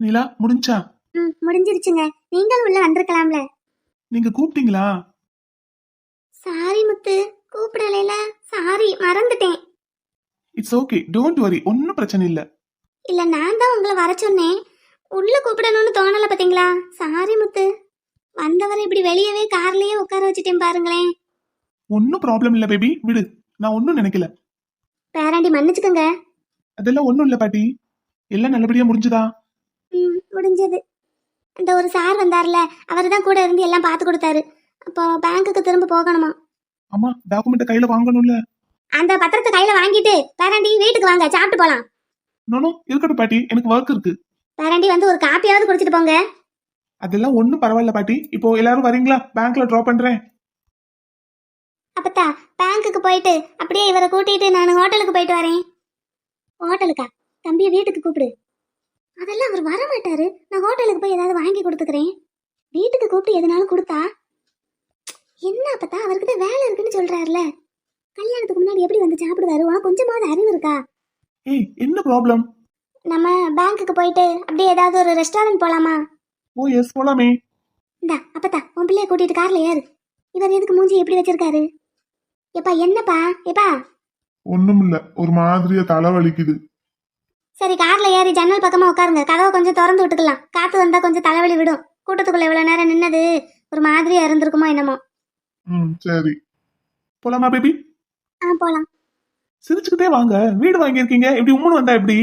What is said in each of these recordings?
நிலா முடிஞ்சா? முடிஞ்சிருச்சுங்க. நீங்கள் உள்ள வந்திருக்கலாம்ல. நீங்க கூப்பிட்டீங்களா? சாரி முத்து, கூப்பிடலைல. சாரி, மறந்துட்டேன். இட்ஸ் ஓகே, டோன்ட் வரி, ஒன்னும் பிரச்சனை இல்ல. இல்ல, நான் தான் உங்களை வர சொன்னேன். உள்ள கூப்பிடணும்னு தோணல பாத்தீங்களா? சாரி முத்து. வந்தவரை இப்படி வெளியவே கார்லயே உட்கார வச்சுட்டேன் பாருங்களேன். ஒன்னும் ப்ராப்ளம் இல்ல பேபி, விடு. நான் ஒன்னும் நினைக்கல. பேராண்டி மன்னிச்சுக்கோங்க. அதெல்லாம் ஒன்னும் இல்ல பாட்டி. எல்லாம் நல்லபடியா முடிஞ்சுதா? முடிஞ்சது. இந்த ஒரு சார் வந்தார்ல, அவர் தான் கூட இருந்து எல்லாம் பார்த்து கொடுத்தாரு. அப்போ பேங்க்குக்கு திரும்ப போகணுமா? அம்மா, டாக்குமெண்ட் கையில வாங்கணும்ல. அந்த பத்திரத்தை கையில வாங்கிட்டு பேராண்டி வீட்டுக்கு வாங்க, சாப்பிட்டு போலாம். நோ இருக்கட்டும் பாட்டி, எனக்கு ஒர்க் இருக்கு. பேராண்டி வந்து ஒரு காப்பியாவது குடிச்சிட்டு போங்க. அதெல்லாம் ஒன்னும் பரவாயில்ல பாட்டி. இப்போ எல்லாரும் வரீங்களா? பேங்க்ல டிராப் பண்றேன். அப்பத்தா, பேங்க்குக்கு போயிட்டு அப்படியே இவரை கூட்டிட்டு நான் ஹோட்டலுக்கு போயிட்டு வரேன். ஹோட்டலுக்கா? தம்பியை வீட்டுக்கு கூப்பிடு. அதெல்லாம் அவர் வர மாட்டாரு. நான் ஹோட்டலுக்கு போய் ஏதாவது வாங்கி கொடுத்துக்கிறேன். வீட்டுக்கு கூப்பிட்டு எதுனாலும் கொடுத்தா என்ன? அப்பத்தா, அவருக்கு தான் வேலை இருக்குன்னு சொல்றாருல. கல்யாணத்துக்கு முன்னாடி எப்படி வந்து சாப்பிடுவாரு? உனக்கு கொஞ்சமாவது அறிவு இருக்கா? ஏய், என்ன ப்ராப்ளம்? நம்ம பேங்க்குக்கு போயிட்டு அப்படியே ஏதாவது ஒரு ரெஸ்டாரண்ட் போலாமா? ஓ எஸ், போலாமே. இந்தா அப்பத்தா, உன் பிள்ளைய கூட்டிட்டு கார்ல ஏறு. இவர் எதுக்கு மூஞ்சி எப்படி வச்சிருக்காரு? எப்பா என்னப்பா? எப்பா ஒண்ணுமில்ல, ஒரு மாதிரியா தலை வலிக்குது. சரி, கார்ல ஏறி ஜன்னல் பக்கமா உட்காருங்க. கதவை கொஞ்சம் திறந்து விட்டுக்கலாம். காத்து வந்தா கொஞ்சம் தலைவலி விடும். கூட்டத்துக்குள்ள இவ்வளவு நேரம் நின்னது ஒரு மாதிரியா இருந்திருக்குமோ என்னமோ. சரி. போலாமா பேபி? போலாம். சிரிச்சுக்கிட்டே வாங்க. வீடு வாங்கியிருக்கீங்க, இப்படி உம்முன்னு வந்தா எப்படி?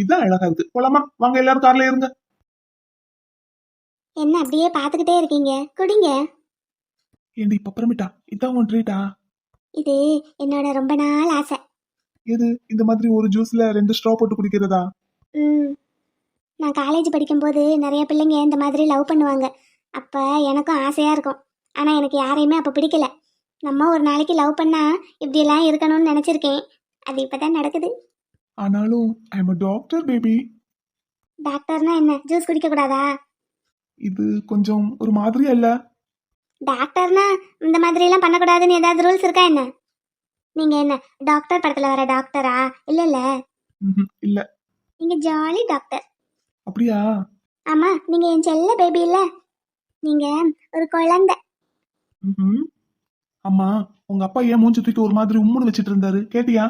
இதான் அழகா இருக்கு. போலாமா? வாங்க, எல்லாரும் கார்ல ஏறுங்க. என்ன அப்படியே பாத்துக்கிட்டே இருக்கீங்க? குடிங்க. ஏண்டி பப்பரமிட்டா, இதான் உன் ட்ரீட்டா? இது என்னோட ரொம்ப நாள் ஆசை. எது? இந்த மாதிரி ஒரு ஜூஸ்ல 2 ஸ்ட்ரா போட்டு குடிக்கிறதா? நான் காலேஜ் படிக்கும்போது நிறைய பிள்ளைங்க இந்த மாதிரி லவ் பண்ணுவாங்க. அப்ப எனக்கும் ஆசையா இருக்கும். ஆனா எனக்கு யாரையுமே அப்ப பிடிக்கல. நம்ம ஒரு நாளைக்கு லவ் பண்ணா இப்படியெல்லாம் இருக்கணும்னு நினைச்சிருக்கேன். அது இப்பதான் நடக்குது. ஆனாலும் I am a doctor baby. டாக்டர்னா என்ன, ஜூஸ் குடிக்க கூடாதா? இது கொஞ்சம் ஒரு மாதிரியா இல்ல? டாக்டர்னா இந்த மாதிரி எல்லாம் பண்ணக்கூடாதுன்னு ஏதாவது ரூல்ஸ் இருக்கா என்ன? நீங்க என்ன டாக்டர் படத்துல வர டாக்டரா? இல்ல இல்ல, இல்ல. நீங்க ஜாலி டாக்டர். அப்படியா? ஆமா, நீங்க என் செல்ல பேபி இல்ல. நீங்க ஒரு குழந்தை. அம்மா, உங்க அப்பா ஏன் மூஞ்சி தூக்கி ஒரு மாதிரி உம்முன்னு வச்சிட்டு இருந்தாரு, கேட்டியா?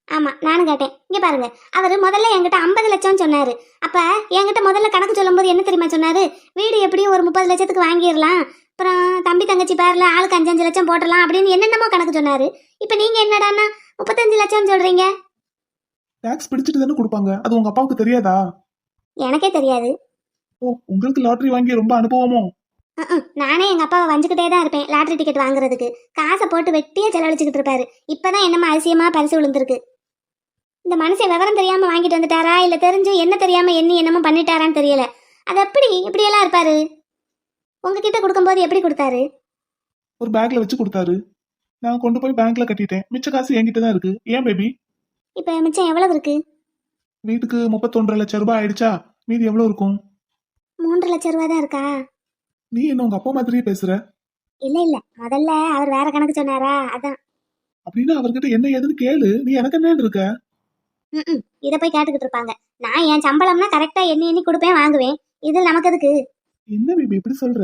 ஆமா, நானும் கேட்டேன். இங்க பாருங்க, அவரு முதல்ல என்கிட்ட 50 லட்சம் சொன்னாரு. அப்ப என்கிட்ட முதல்ல கணக்கு சொல்லும் போது என்ன தெரியுமா சொன்னாரு? வீடு எப்படியும் ஒரு 30 லட்சத்துக்கு வாங்கிடலாம், அப்புறம் தம்பி தங்கச்சி பேர்ல ஆளுக்கு 5-5 லட்சம் போட்டலாம் அப்படின்னு என்னென்னமோ கணக்கு சொன்னாரு. இப்ப நீங்க என்னடான்னா 35 லட்சம் சொல்றீங்க. டாக்ஸ் பிடிச்சிட்டு தானே கொடுப்பாங்க, அது உங்க அப்பாவுக்கு தெரியாதா? எனக்கே தெரியாது. ஓ, உங்களுக்கு லாட்டரி வாங்கி ரொம்ப அனுபவமோ? நானே எங்க அப்பாவை வஞ்சுக்கிட்டே தான் இருப்பேன் லாட்டரி டிக்கெட் வாங்குறதுக்கு. காசை போட்டு வெட்டியே செலவழிச்சுக்கிட்டு இருப்பாரு. இப்பதான் என்னமா அதிசயமா பரிசு விழுந்திருக்கு. இந்த மனுஷன் விவரம் தெரியாம வாங்கிட்டு வந்துட்டாரா, இல்ல தெரிஞ்சு என்ன தெரியாம என்னமோ பண்ணிட்டாரான்னு தெரியல. அது எப்படி இப்படியெல்லாம் இருப்பாரு? உங்ககிட்ட கொடுக்கும்போது எப்படி கொடுத்தாரு? ஒரு பேக்ல வச்சு கொடுத்தாரு. நான் கொண்டு போய் பேங்க்ல கட்டிட்டேன். மிச்ச காசு என்கிட்ட தான் இருக்கு. ஏன் பேபி? இப்ப மிச்சம் எவ்வளவு இருக்கு? வீட்டுக்கு 31 லட்சம் ரூபாய் ஆயிடுச்சா? மீதி எவ்வளவு இருக்கும்? 3 லட்சம் ரூபாய் தான் இருக்கா? நீ என்ன உங்க அப்பா மாதிரியே பேசுற? இல்ல இல்ல, முதல்ல அவர் வேற கணக்கு சொன்னாரா, அதான். அப்படின்னா அவர்கிட்ட என்ன ஏதுன்னு கேளு. நீ எனக்கு என்ன இருக்க? இத போய் கேட்டுக்கிட்டு இருப்பாங்க. நான் என் சம்பளம்னா கரெக்டா எண்ணி கொடுப்பேன், வாங்குவேன். இது நமக்கு எதுக்கு? என்ன பேபி இப்படி சொல்ற?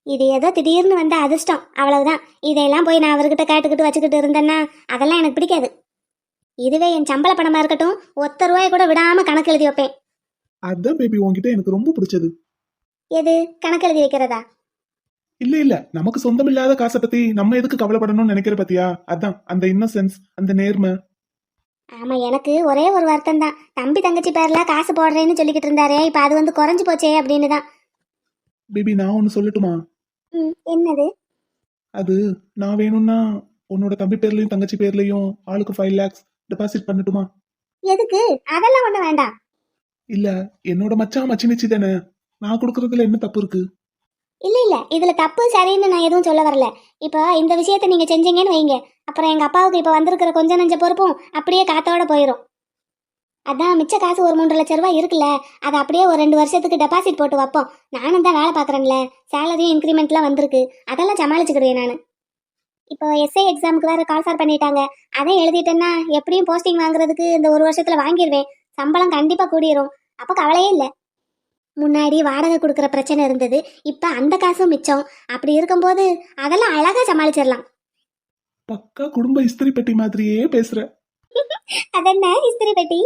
இது ஏதோ திடீர்னு வந்த அதிர்ஷ்டம், அவ்வளவுதான். இதையெல்லாம் போய் நான் அவர்கிட்ட கேட்டுக்கிட்டு வச்சுக்கிட்டு இருந்தேன்னா அதெல்லாம் எனக்கு பிடிக்காது. இதுவே என் சம்பள பணமா இருக்கட்டும், 1 ரூபாய் கூட விடாம கணக்கு எழுதி வைப்பேன். அதான் பேபி உன்கிட்ட எனக்கு ரொம்ப பிடிச்சது. எது? கணக்கு எழுதி வைக்கிறதா? இல்ல, நமக்கு சொந்தம் இல்லாத காசை பத்தி நம்ம எதுக்கு கவலைப்படணும்னு நினைக்கிற பத்தியா? அதான் அந்த இன்னசென்ஸ், அந்த நேர்மை. ஆமா, எனக்கு ஒரே ஒரு வருத்தம் தான். தம்பி தங்கச்சி பேர்ல காசு போடுறேன்னு சொல்லிக்கிட்டு இருந்தாரே, இப்ப அது வந்து குறைஞ்சு போச்சே அப்படின்னு தான். பேபி, நான் ஒன்னு சொல்லட்டுமா? என்னது? அது நான் வேணும்னா உன்னோட தம்பி பேர்லயும் தங்கச்சி பேர்லயும் ஆளுக்கு 5 lakhs டெபாசிட் பண்ணட்டுமா? எதுக்கு? அதெல்லாம் ஒண்ணு வேண்டாம். இல்ல, என்னோட மச்சான் மச்சினிச்சி தானே, நான் கொடுக்கறதுல என்ன தப்பு இருக்கு? இல்ல இல்ல, இதுல தப்பு சரின்னு நான் எதுவும் சொல்ல வரல. இப்போ இந்த விஷயத்த நீங்க செஞ்சீங்கன்னு வைங்க, அப்புறம் எங்க அப்பாவுக்கு இப்ப வந்திருக்கிற கொஞ்ச நஞ்ச பொறுப்பும் அப்படியே காத்தோட போயிடும். அதான் மிச்ச காசு ஒரு 3 லட்சம் ரூபாய் இருக்குல்ல, அதை அப்படியே ஒரு 2 வருஷத்துக்கு டெபாசிட் போட்டு வைப்போம். நானும் தான் வேலை பாக்குறேன்ல, சேலரியும் இன்க்ரிமெண்ட்லாம் வந்திருக்கு, அதெல்லாம் சமாளிச்சுக்கிடுவேன் நான். இப்போ எஸ்ஐ எக்ஸாமுக்கு வேற கால் ஃபார் பண்ணிட்டாங்க. அதை எழுதிட்டேன்னா எப்படியும் போஸ்டிங் வாங்குறதுக்கு இந்த ஒரு வருஷத்துல வாங்கிடுவேன். சம்பளம் கண்டிப்பா கூடிரும். அப்ப கவலையே இல்லை. முன்னாடி வாடகை கொடுக்குற பிரச்சனை இருந்தது, இப்ப அந்த காசும் மிச்சம். அப்படி இருக்கும்போது அதெல்லாம் அழகா சமாளிச்சிடலாம். பக்கா குடும்ப இஸ்திரி பெட்டி மாதிரியே பேசுற. அதென்ன இஸ்திரி பெட்டி?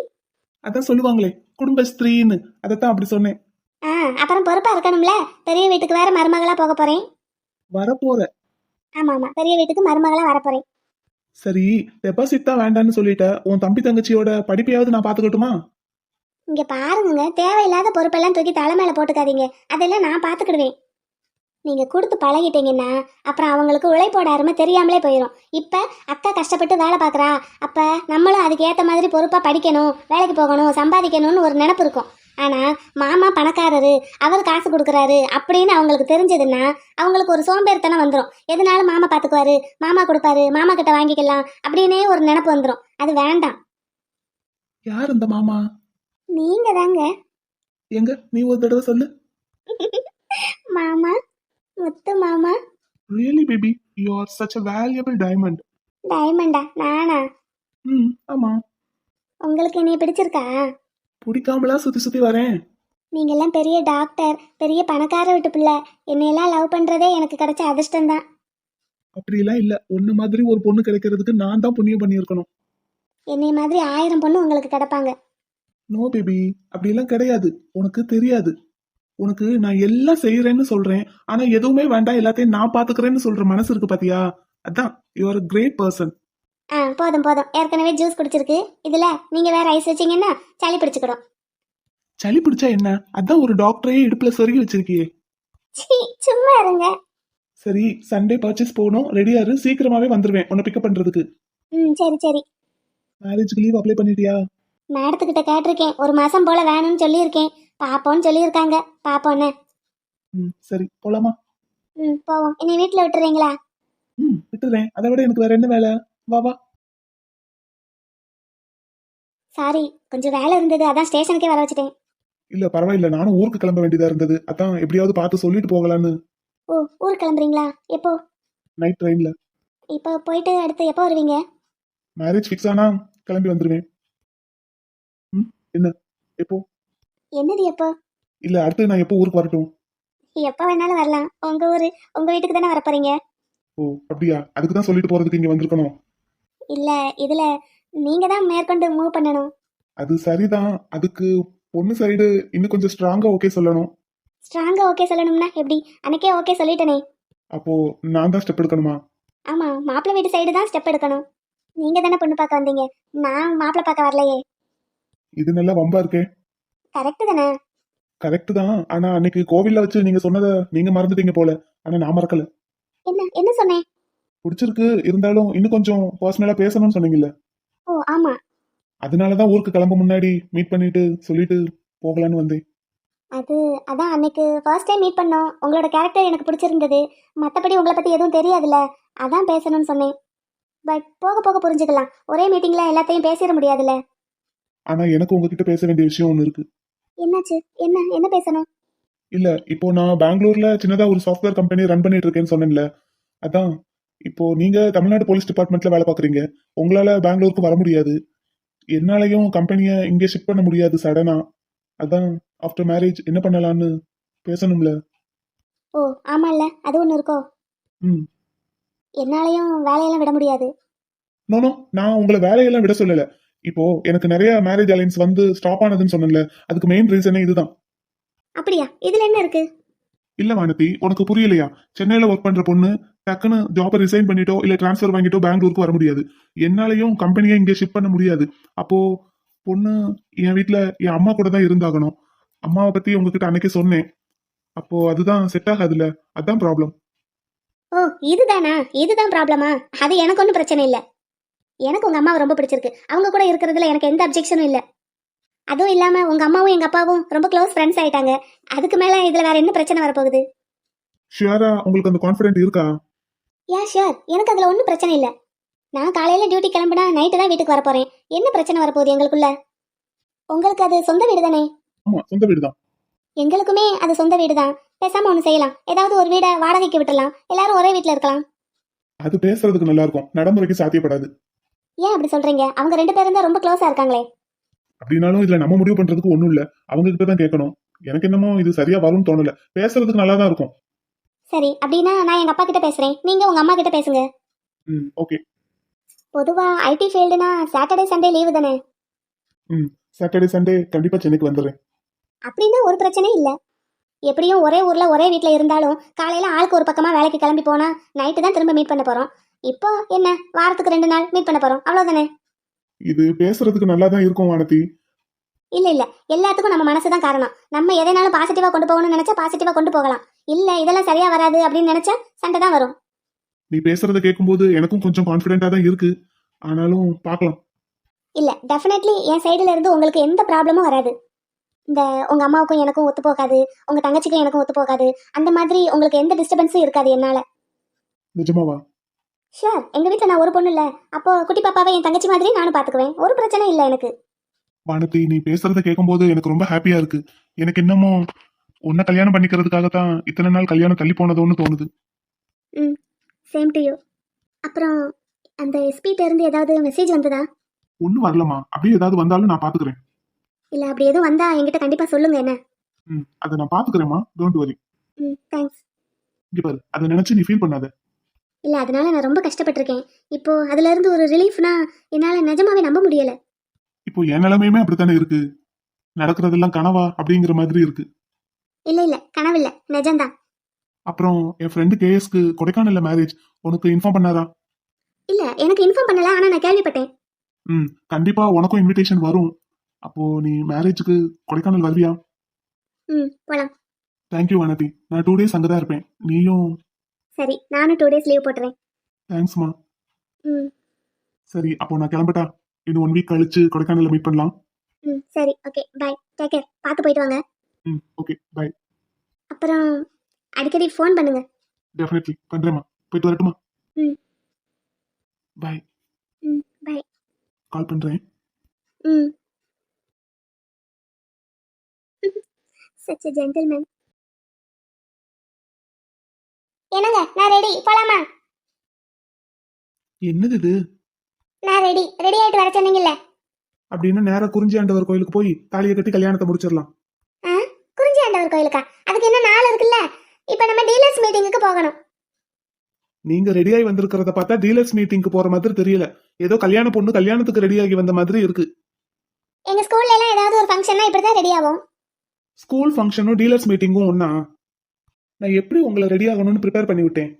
அதான் சொல்லுவாங்களே குடும்ப ஸ்திரீன்னு, அதைத்தான் அப்படி சொன்னேன். அப்புறம் பொறுப்பா இருக்கணும்ல. பெரிய வீட்டுக்கு வேற மருமகளா போக போறேன். வரப்போற. ஆமா ஆமா, பெரிய வீட்டுக்கு மருமகளா வரப்போறேன். சரி, டெபாசிட் தான் வேண்டான்னு சொல்லிட்ட. உன் தம்பி தங்கச்சியோட படிப்பையாவது நான் பாத்துக்கட்டுமா? இங்க பாருங்க, தேவையில்லாத பொறுப்பெல்லாம் தூக்கி தலை மேல போட்டுக்காதீங்க. அதெல்லாம் நான் பாத்துக்கிடுவேன். நீங்க கொடுத்து பழகிட்டீங்கன்னா அப்புறம் அவங்களுக்கு உழைப்போட அருமை தெரியாமலே போயிடும். இப்ப அக்கா கஷ்டப்பட்டு வேலை பார்க்கறா, அப்ப நம்மளும் அதுக்கு ஏத்த மாதிரி பொறுப்பா படிக்கணும், வேலைக்கு போகணும், சம்பாதிக்கணும்னு ஒரு நினைப்பு இருக்கும். ஆனா மாமா பணக்காரரு, அவர் காசு கொடுக்குறாரு அப்படின்னு அவங்களுக்கு தெரிஞ்சதுன்னா அவங்களுக்கு ஒரு சோம்பேறித்தனம் வந்துடும். எதனாலும் மாமா பாத்துக்குவாரு, மாமா கொடுப்பாரு, மாமா கிட்ட வாங்கிக்கலாம் அப்படின்னே ஒரு நினைப்பு வந்துடும். அது வேண்டாம். யார் இந்த மாமா? நீங்க தாங்க. எங்க நீ ஒரு தடவை சொல்லு. மாமா, முத்து மாமா. Really baby, you are such a valuable diamond. டைமண்டா? நானா? ஆமா. உங்களுக்கு என்னைய பிடிச்சிருக்கா? பிடிக்காமலா சுத்தி சுத்தி வரேன். நீங்கெல்லாம் பெரிய டாக்டர், பெரிய பணக்கார வீட்டு பிள்ளை. என்னையெல்லாம் லவ் பண்றதே எனக்கு கிடைச்ச அதிர்ஷ்டம்தான். அப்படிலாம் இல்ல, ஒன்னு மாதிரி ஒரு பொண்ணு கிடைக்கிறதுக்கு நான் தான் புண்ணியம் பண்ணியிருக்கணும். என்னைய மாதிரி 1000 பொண்ணு உங்களுக்கு கிடைப்பாங்க. நோ பேபி, அப்படிலாம் கிடையாது. உனக்கு தெரியாது. உனக்கு நான் எல்லாம் செய்யறேன்னு சொல்றேன், ஆனா எதுவுமே வேண்டாம், எல்லாத்தையும் நான் பாத்துக்கிறேன்னு சொல்ற மனசு இருக்கு பாத்தியா? அதான் you are a great person. போதும் போதும், ஏற்கனவே ஜூஸ் குடிச்சிருக்கு. இதுல நீங்க வேற ஐஸ் வச்சீங்கன்னா சளி பிடிச்சுக்கிடும். சளி பிடிச்சா என்ன? அதான் ஒரு டாக்டரையே இடுப்புல சொருகி வச்சிருக்கியே. சீ, சும்மா இருங்க. சரி, சண்டே பர்ச்சேஸ் போகணும், ரெடியா இரு, சீக்கிரமாவே வந்துருவேன் உன்னை பிக்கப் பண்றதுக்கு. சரி சரி. மேரேஜ்க்கு லீவ் அப்ளை பண்ணிட்டியா? மேடத்துக்கிட்ட கேட்டிருக்கேன், 1 மாசம் போல வேணும்னு சொல்லியிருக்கேன். பாப்போன்னு சொல்லியிருக்காங்க. பாப்போன்னு. சரி, போலாமா? போவோம். என்னை வீட்டுல விட்டுறீங்களா? விட்டுறேன். அதை விட எனக்கு வேற என்ன வேலை? வா வா. சாரி, கொஞ்சம் வேலை இருந்தது, அதான் ஸ்டேஷனுக்கே வர வச்சுட்டேன். இல்ல பரவாயில்ல, நானும் ஊருக்கு கிளம்ப வேண்டியதா இருந்தது, அதான் எப்படியாவது பார்த்து சொல்லிட்டு போகலான்னு. ஓ, ஊருக்கு கிளம்புறீங்களா? எப்போ? நைட் ட்ரெயின்ல. இப்போ போயிட்டு அடுத்து எப்போ வருவீங்க? மேரேஜ் ஃபிக்ஸ் ஆனா கிளம்பி வந்துருவேன். என்ன எப்போ? என்னது எப்போ? இல்ல அடுத்து நான் எப்போ ஊருக்கு வரட்டும்? எப்போ வேணாலும் வரலாம். உங்க ஊரு, உங்க வீட்டுக்கு தானே வரப்போறீங்க. ஓ அப்படியா, அதுக்கு தான் சொல்லிட்டு போறதுக்கு இங்க வந்திருக்கணும். இல்ல, இதுல நீங்க தான் மேற்கொண்டு மூவ் பண்ணணும். அது சரிதான், அதுக்கு பொண்ணு சைடு இன்னும் கொஞ்சம் ஸ்ட்ராங்கா ஓகே சொல்லணும். ஸ்ட்ராங்கா ஓகே சொல்லணும்னா எப்படி? அன்னைக்கே ஓகே சொல்லிட்டனே. அப்போ நான் தான் ஸ்டெப் எடுக்கணுமா? ஆமா, மாப்பிள்ளை வீட்டு சைடு தான் ஸ்டெப் எடுக்கணும். நீங்க தானே பொண்ணு பார்க்க வந்தீங்க, நான் மாப்பிள்ளை பார்க்க வரலையே. இது நல்லா வம்பா இருக்கே. கரெக்ட் தானே? கரெக்ட் தான், ஆனா அன்னைக்கு கோவில்ல வச்சு நீங்க சொன்னதை நீங்க மறந்துட்டீங்க போல, ஆனா நான் மறக்கல. என்ன சொன்னேன்? பிடிச்சிருக்கு, இருந்தாலும் இன்னும் கொஞ்சம் பர்சனலா பேசணும்னு சொன்னீங்கல்ல, ஓ ஆமா. அதனாலதான் ஊருக்கு கிளம்ப முன்னாடி மீட் பண்ணிட்டு சொல்லிட்டு போகலான்னு வந்தேன். அதான் அன்னைக்கு ஃபர்ஸ்ட் டைம் மீட் பண்ணோம். உங்களோட கேரக்டர் எனக்கு பிடிச்சிருந்தது. மற்றபடி உங்களை பத்தி எதுவும் தெரியாதுல்ல, அதான் பேசணும்னு சொன்னேன். பட் போக போக புரிஞ்சுக்கலாம். ஒரே மீட்டிங்ல எல்லாத்தையும் பேசிட முடியாதுல்ல. ஆனா எனக்கு உங்ககிட்ட பேச வேண்டிய விஷயம் ஒண்ணு இருக்கு. என்னாச்சு? என்ன பேசணும்? இல்ல, இப்போ நான் பெங்களூர்ல சின்னதா ஒரு சாஃப்ட்வேர் கம்பெனி ரன் பண்ணிட்டு இருக்கேன்னு சொன்னேன்ல, அதான் இப்போ நீங்க தமிழ்நாடு போலீஸ் டிபார்ட்மெண்ட்ல வேலை பாக்குறீங்க, உங்களால பெங்களூருக்கு வர முடியாது, என்னாலையும் கம்பெனியை இங்கே ஷிஃப்ட் பண்ண முடியாது சடனா, அதான் ஆஃப்டர் மேரேஜ் என்ன பண்ணலாம்னு பேசணும்ல. ஓ ஆமால்ல, அது ஒன்று இருக்கோ. ம் என்னாலையும் வேலையெல்லாம் விட முடியாது. நோ, நான் உங்களை வேலையெல்லாம் விட சொல்லல. இப்போ எனக்கு நிறைய மேரேஜ் அலைன்ஸ் வந்து ஸ்டாப் ஆனதுன்னு சொன்னேன்ல, அதுக்கு மெயின் ரீசனே இதுதான். அப்படியா? இதுல என்ன இருக்கு? இல்ல வானதி, உனக்கு புரியலையா? சென்னையில ஒர்க் பண்ற பொண்ணு டக்குன்னு ஜாபை ரிசைன் பண்ணிட்டோ இல்ல டிரான்ஸ்ஃபர் வாங்கிட்டோ பெங்களூருக்கு வர முடியாது, என்னாலையும் கம்பெனியை இங்கே ஷிஃப்ட் பண்ண முடியாது. அப்போ பொண்ணு என் வீட்டுல என் அம்மா கூட தான் இருந்தாகணும். அம்மாவை பத்தி உங்ககிட்ட அன்னைக்கு சொன்னேன், அப்போ அதுதான் செட் ஆகாதுல்ல, அதான் ப்ராப்ளம். ஓ இதுதான் ப்ராப்ளமா? அது எனக்கு ஒன்றும் பிரச்சனை இல்லை. எனக்கு உங்க அம்மாவை ரொம்ப பிடிச்சிருக்கு. அவங்க கூட இருக்கிறதுல எனக்கு எந்த அப்ஜெக்ஷனும் இல்லை. அதுவும் இல்லாம உங்க அம்மாவும் எங்க அப்பாவும் ரொம்ப க்ளோஸ் ஃப்ரெண்ட்ஸ் ஆயிட்டாங்க. அதுக்கு மேல இதுல வேற என்ன பிரச்சனை வரப்போகுது? ஷியரா உங்களுக்கு அந்த கான்ஃபிடென்ட் இருக்கா? ஷியோர், எனக்கு அதுல ஒன்றும் பிரச்சனை இல்லை. நான் காலையில டியூட்டி கிளம்பினா நைட்டு தான் வீட்டுக்கு வரப்போறேன். என்ன பிரச்சனை வரப்போகுது எங்களுக்குள்ள? உங்களுக்கு அது சொந்த வீடு தானே? ஆமா, சொந்த வீடு தான். எங்களுக்குமே அது சொந்த வீடு தான். பேசாம ஒன்று செய்யலாம், ஏதாவது ஒரு வீடை வாடகைக்கு விட்டுலாம், எல்லாரும் ஒரே வீட்டில் இருக்கலாம். அது பேசுறதுக்கு நல்லா இருக்கும், நடைமுறைக்கு சாத்தியப்படாது. ஏன் அப்படி சொல்றீங்க? அவங்க 2 பேரும் தான் ரொம்ப க்ளோஸா இருக்காங்களே. அப்படின்னாலும் இதுல நம்ம முடிவு பண்றதுக்கு ஒண்ணும் இல்ல. அவங்க கிட்ட தான் கேட்கணும். எனக்கு என்னமோ இது சரியா வரும்னு தோணல. பேசுறதுக்கு நல்லா தான் இருக்கும். சரி அப்படின்னா நான் எங்க அப்பா கிட்ட பேசுறேன், நீங்க உங்க அம்மா கிட்ட பேசுங்க. ம், ஓகே. பொதுவா ஐடி ஃபீல்டுனா சாட்டர்டே சண்டே லீவு தானே. ம், சாட்டர்டே சண்டே கண்டிப்பா சென்னைக்கு வந்துடுறேன். அப்படின்னா ஒரு பிரச்சனையும் இல்ல. எப்படியும் ஒரே ஊர்ல ஒரே வீட்ல இருந்தாலும் காலையில ஆளுக்கு ஒரு பக்கமா வேலைக்கு கிளம்பி போனா நைட்டு தான் திரும்ப மீட் பண்ண போறோம். இப்போ என்ன, வாரத்துக்கு 2 நாள் மீட் பண்ண போறோம், அவ்வளவுதானே. இது பேசுறதுக்கு நல்லா தான் இருக்கும் வானதி. இல்ல இல்ல, எல்லாத்துக்கும் நம்ம மனசு தான் காரணம். நம்ம எதனாலும் பாசிட்டிவா கொண்டு போகணும்னு நினைச்சா பாசிட்டிவா கொண்டு போகலாம். இல்ல இதெல்லாம் சரியா வராது அப்படின்னு நினைச்சா சண்டை தான் வரும். நீ பேசுறத கேட்கும்போது எனக்கும் கொஞ்சம் கான்பிடென்டா தான் இருக்கு. ஆனாலும் பார்க்கலாம். இல்ல டெஃபினெட்லி என் சைடுல இருந்து உங்களுக்கு எந்த ப்ராப்ளமும் வராது. இந்த உங்க அம்மாவுக்கும் எனக்கும் ஒத்து போகாது, உங்க தங்கச்சிக்கும் எனக்கும் ஒத்து போகாது, அந்த மாதிரி உங்களுக்கு எந்த டிஸ்டர்பன்ஸும் இருக்காது என்னால. நிஜமாவா? ஷூர். எங்க வீட்டுல நான் ஒரு பொண்ணு இல்ல, அப்போ குட்டி பாப்பாவை என் தங்கச்சி மாதிரி நானும் பாத்துக்குவேன், ஒரு பிரச்சனை இல்ல எனக்கு. வானதி, நீ பேசுறத கேட்கும்போது எனக்கு ரொம்ப ஹாப்பியா இருக்கு. எனக்கு என்னமோ உன்னை கல்யாணம் பண்ணிக்கிறதுக்காக தான் இத்தனை நாள் கல்யாணம் தள்ளி போனதோன்னு தோணுது. ம், சேம் டு யூ. அப்புறம் அந்த எஸ்பிட்ட இருந்து ஏதாவது மெசேஜ் வந்ததா? ஒன்னும் வரலமா. அப்படியே ஏதாவது வந்தாலும் நான் பாத்துக்கிறேன். இல்ல அப்படி எதுவும் வந்தா என்கிட்ட கண்டிப்பா சொல்லுங்க என்ன. ம், அதை நான் பாத்துக்கிறேம்மா. Don't worry. ம், தேங்க்ஸ். இங்க பாரு, அதை நினைச்சு நீ ஃபீல் பண்ணாத. இல்ல அதனால நான் ரொம்ப கஷ்டப்பட்டிருக்கேன். இப்போ அதுல இருந்து ஒரு ரிலீஃப்னா என்னால நிஜமாவே நம்ப முடியல. இப்போ என் நிலைமையுமே அப்படித்தானே இருக்கு. நடக்கிறதெல்லாம் கனவா அப்படிங்கிற மாதிரி இருக்கு. இல்ல இல்ல, கனவில்ல, நிஜம்தான். அப்புறம் என் ஃப்ரெண்டு கேஎஸ்க்கு கொடைக்கானல்ல மேரேஜ். உனக்கு இன்ஃபார்ம் பண்ணாரா? இல்ல எனக்கு இன்ஃபார்ம் பண்ணல, ஆனா நான் கேள்விப்பட்டேன். ம், கண்டிப்பா உனக்கும் இன்விடேஷன் வரும். அப்போ நீ மேரேஜுக்கு கொடைக்கானல் வருவியா? ம், போலாம். தேங்க்யூ வானதி. நான் 2 டேஸ் அங்கதான் இருப்பேன். நீயும்? சரி, நானும் 2 டேஸ் லீவ் போட்டுறேன். தேங்க்ஸ்மா. ம். சரி, அப்போ நான் கிளம்பட்டா? இன்னும் 1 வீக் கழிச்சு கொடைக்கானல்ல மீட் பண்ணலாம். ம், சரி, ஓகே, பை, டேக் கேர், பார்த்து போயிட்டு வாங்க. ம், ஓகே, பை. அப்புறம் அடிக்கடி ஃபோன் பண்ணுங்க. டெஃபினெட்லி பண்றேம்மா. போயிட்டு வரட்டுமா? ம். பை. ம், பை. கால் பண்றேன். ம். such a gentleman. என்னங்க, நான் ரெடி, போலாமா? என்னது இது? நான் ரெடி ஆயிட்டு வர சொன்னீங்கல்ல. அப்படின்னு நேரா குறிஞ்சி ஆண்டவர் கோயிலுக்கு போய் தாலியை கட்டி கல்யாணத்தை முடிச்சிடலாம். ஆ, குறிஞ்சி ஆண்டவர் கோயிலுக்கா? அதுக்கு என்ன நாள் இருக்குல்ல. இப்போ நம்ம டீலர்ஸ் மீட்டிங்குக்கு போகணும். நீங்க ரெடியாகி வந்திருக்கிறத பார்த்தா டீலர்ஸ் மீட்டிங்க்கு போற மாதிரி தெரியல. ஏதோ கல்யாண பொண்ணு கல்யாணத்துக்கு ரெடியாகி வந்த மாதிரி இருக்கு. எங்க ஸ்கூல்ல எல்லாம் ஏதாவது ஒரு ஃபங்க்ஷன்னா இப்படி தான் ரெடி ஆகும். ஸ்கூல் ஃபங்க்ஷனும் டீலர்ஸ் மீட்டிங்கும் ஒண்ணா? நான் எப்படி உங்களை ரெடி ஆகணும்னு ப்ரிப்பேர் பண்ணி விட்டேன்.